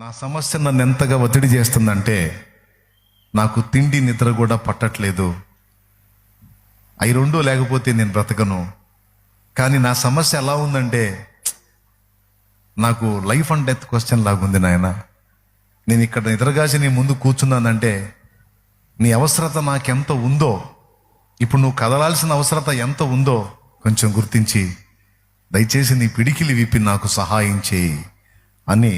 నా సమస్య నన్ను ఎంతగా ఒత్తిడి చేస్తుందంటే నాకు తిండి నిద్ర కూడా పట్టట్లేదు. అవి రెండూ లేకపోతే నేను బ్రతకను. కానీ నా సమస్య ఎలా ఉందంటే నాకు లైఫ్ అండ్ డెత్ క్వశ్చన్ లాగుంది నాయన. నేను ఇక్కడ నిద్రగాసి నీ ముందు కూర్చున్నానంటే నీ అవసరత నాకెంత ఉందో, ఇప్పుడు నువ్వు కదలాల్సిన అవసరత ఎంత ఉందో కొంచెం గుర్తించి దయచేసి నీ పిడికిలి విప్పి నాకు సహాయం చేయి అని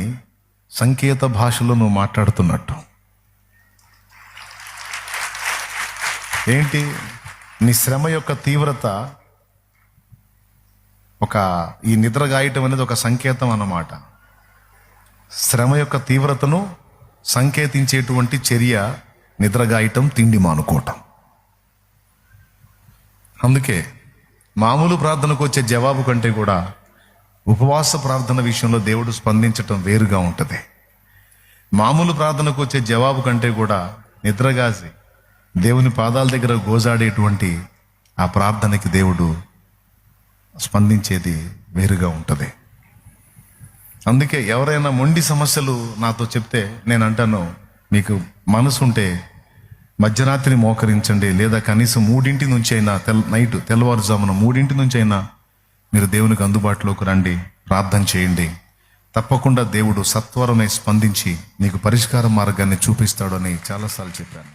సంకేత భాషలో నువ్వు మాట్లాడుతున్నట్టు. ఏంటి నీ శ్రమ యొక్క తీవ్రత, ఈ నిద్ర గాయటం అనేది ఒక సంకేతం అన్నమాట. శ్రమ యొక్క తీవ్రతను సంకేతించేటువంటి చర్య నిద్రగాయటం, తిండి మానుకోవటం. అందుకే మామూలు ప్రార్థనకు వచ్చే జవాబు కంటే కూడా ఉపవాస ప్రార్థన విషయంలో దేవుడు స్పందించటం వేరుగా ఉంటుంది. మామూలు ప్రార్థనకు వచ్చే జవాబు కంటే కూడా నిద్రగాసి దేవుని పాదాల దగ్గర గోజాడేటువంటి ఆ ప్రార్థనకి దేవుడు స్పందించేది వేరుగా ఉంటుంది. అందుకే ఎవరైనా మొండి సమస్యలు నాతో చెప్తే నేను అంటాను, మీకు మనసు ఉంటే మధ్యరాత్రి మోకరించండి, లేదా కనీసం 3 నుంచి అయినా నైట్ తెల్లవారుజామున 3 నుంచి అయినా మీరు దేవునికి అందుబాటులోకి రండి, ప్రార్థన చేయండి. తప్పకుండా దేవుడు సత్వరమే స్పందించి నీకు పరిష్కార మార్గాన్ని చూపిస్తాడు అని చాలాసార్లు చెప్పాను.